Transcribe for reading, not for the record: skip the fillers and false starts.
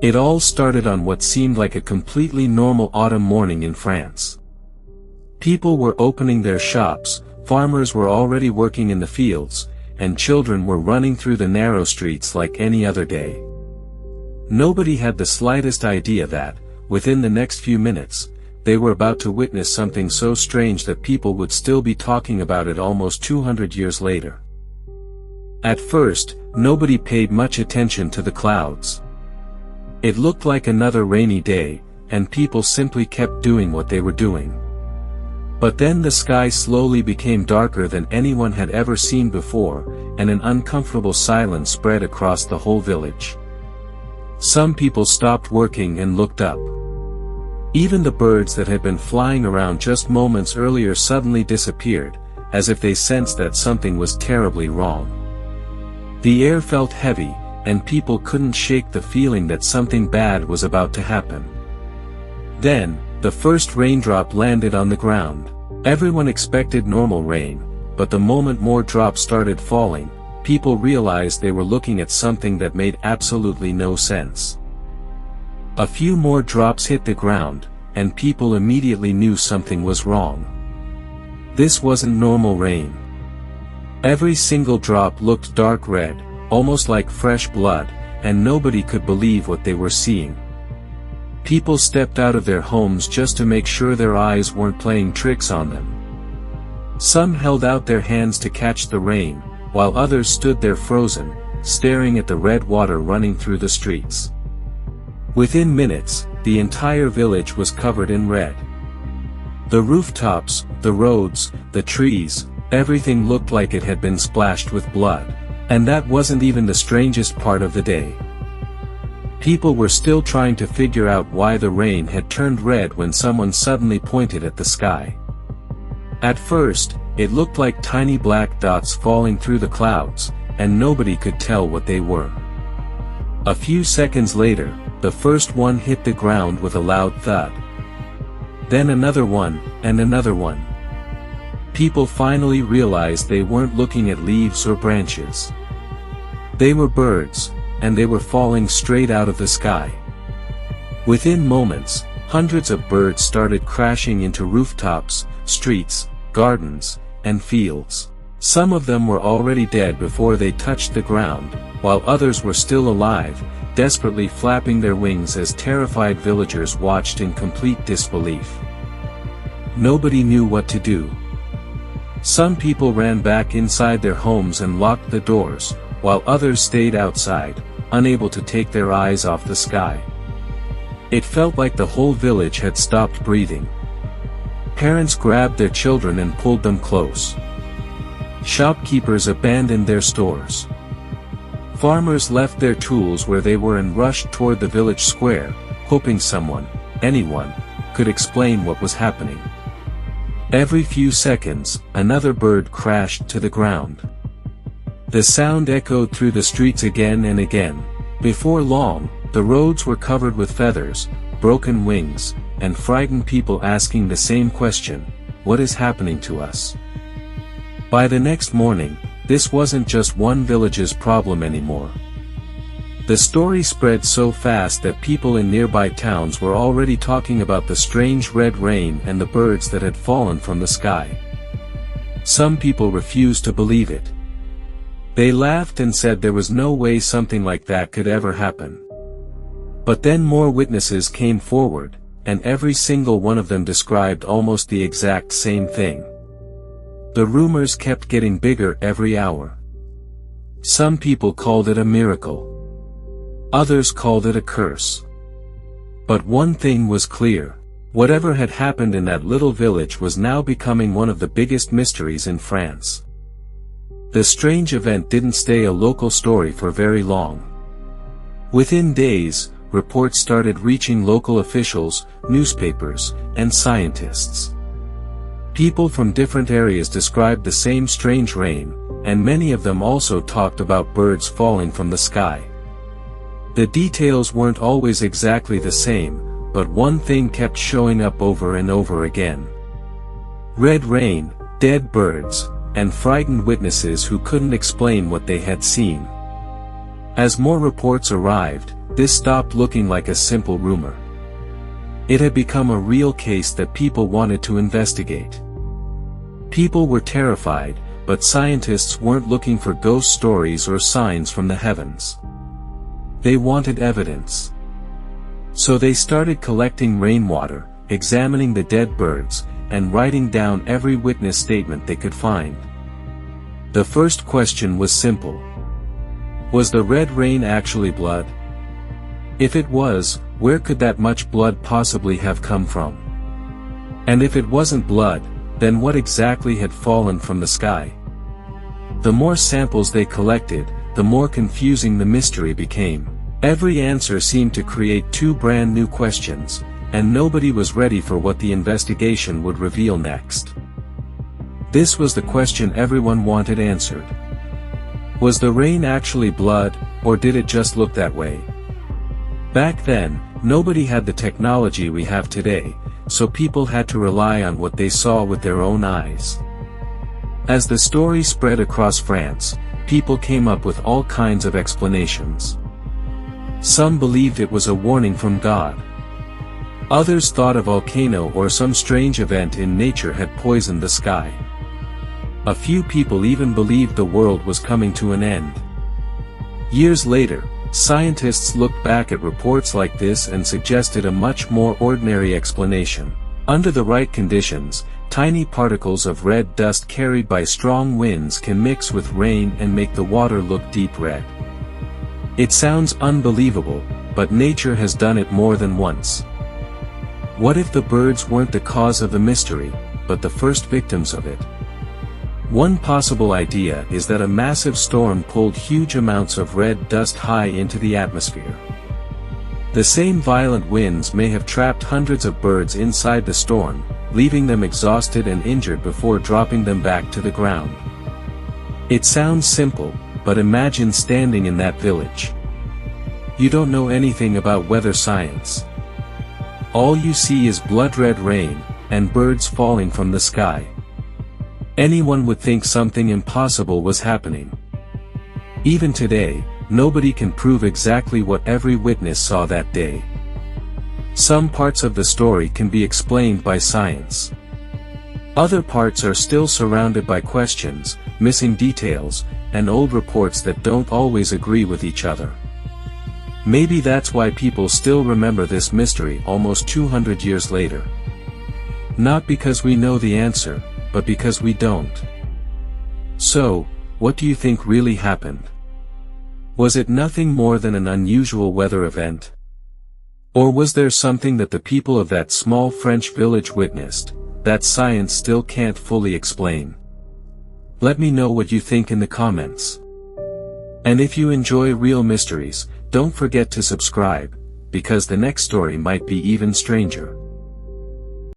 It all started on what seemed like a completely normal autumn morning in France. People were opening their shops, farmers were already working in the fields, and children were running through the narrow streets like any other day. Nobody had the slightest idea that, within the next few minutes, they were about to witness something so strange that people would still be talking about it almost 200 years later. At first, nobody paid much attention to the clouds. It looked like another rainy day, and people simply kept doing what they were doing. But then the sky slowly became darker than anyone had ever seen before, and an uncomfortable silence spread across the whole village. Some people stopped working and looked up. Even the birds that had been flying around just moments earlier suddenly disappeared, as if they sensed that something was terribly wrong. The air felt heavy, and people couldn't shake the feeling that something bad was about to happen. Then, the first raindrop landed on the ground. Everyone expected normal rain, but the moment more drops started falling, people realized they were looking at something that made absolutely no sense. A few more drops hit the ground, and people immediately knew something was wrong. This wasn't normal rain. Every single drop looked dark red, almost like fresh blood, and nobody could believe what they were seeing. People stepped out of their homes just to make sure their eyes weren't playing tricks on them. Some held out their hands to catch the rain, while others stood there frozen, staring at the red water running through the streets. Within minutes, the entire village was covered in red. The rooftops, the roads, the trees, everything looked like it had been splashed with blood. And that wasn't even the strangest part of the day. People were still trying to figure out why the rain had turned red when someone suddenly pointed at the sky. At first, it looked like tiny black dots falling through the clouds, and nobody could tell what they were. A few seconds later, the first one hit the ground with a loud thud. Then another one, and another one. People finally realized they weren't looking at leaves or branches. They were birds, and they were falling straight out of the sky. Within moments, hundreds of birds started crashing into rooftops, streets, gardens, and fields. Some of them were already dead before they touched the ground, while others were still alive, desperately flapping their wings as terrified villagers watched in complete disbelief. Nobody knew what to do. Some people ran back inside their homes and locked the doors, while others stayed outside, unable to take their eyes off the sky. It felt like the whole village had stopped breathing. Parents grabbed their children and pulled them close. Shopkeepers abandoned their stores. Farmers left their tools where they were and rushed toward the village square, hoping someone, anyone, could explain what was happening. Every few seconds, another bird crashed to the ground. The sound echoed through the streets again and again. Before long, the roads were covered with feathers, broken wings, and frightened people asking the same question: what is happening to us? By the next morning, this wasn't just one village's problem anymore. The story spread so fast that people in nearby towns were already talking about the strange red rain and the birds that had fallen from the sky. Some people refused to believe it. They laughed and said there was no way something like that could ever happen. But then more witnesses came forward, and every single one of them described almost the exact same thing. The rumors kept getting bigger every hour. Some people called it a miracle. Others called it a curse. But one thing was clear: whatever had happened in that little village was now becoming one of the biggest mysteries in France. The strange event didn't stay a local story for very long. Within days, reports started reaching local officials, newspapers, and scientists. People from different areas described the same strange rain, and many of them also talked about birds falling from the sky. The details weren't always exactly the same, but one thing kept showing up over and over again. Red rain, dead birds, and frightened witnesses who couldn't explain what they had seen. As more reports arrived, this stopped looking like a simple rumor. It had become a real case that people wanted to investigate. People were terrified, but scientists weren't looking for ghost stories or signs from the heavens. They wanted evidence. So they started collecting rainwater, examining the dead birds, and writing down every witness statement they could find. The first question was simple. Was the red rain actually blood? If it was, where could that much blood possibly have come from? And if it wasn't blood, then what exactly had fallen from the sky? The more samples they collected, the more confusing the mystery became. Every answer seemed to create two brand new questions, and nobody was ready for what the investigation would reveal next. This was the question everyone wanted answered. Was the rain actually blood, or did it just look that way? Back then, nobody had the technology we have today, so people had to rely on what they saw with their own eyes. As the story spread across France, people came up with all kinds of explanations. Some believed it was a warning from God. Others thought a volcano or some strange event in nature had poisoned the sky. A few people even believed the world was coming to an end. Years later, scientists looked back at reports like this and suggested a much more ordinary explanation. Under the right conditions, tiny particles of red dust carried by strong winds can mix with rain and make the water look deep red. It sounds unbelievable, but nature has done it more than once. What if the birds weren't the cause of the mystery, but the first victims of it? One possible idea is that a massive storm pulled huge amounts of red dust high into the atmosphere. The same violent winds may have trapped hundreds of birds inside the storm, leaving them exhausted and injured before dropping them back to the ground. It sounds simple, but imagine standing in that village. You don't know anything about weather science. All you see is blood-red rain, and birds falling from the sky. Anyone would think something impossible was happening. Even today, nobody can prove exactly what every witness saw that day. Some parts of the story can be explained by science. Other parts are still surrounded by questions, missing details, and old reports that don't always agree with each other. Maybe that's why people still remember this mystery almost 200 years later. Not because we know the answer, but because we don't. So, what do you think really happened? Was it nothing more than an unusual weather event? Or was there something that the people of that small French village witnessed, that science still can't fully explain? Let me know what you think in the comments. And if you enjoy real mysteries, don't forget to subscribe, because the next story might be even stranger.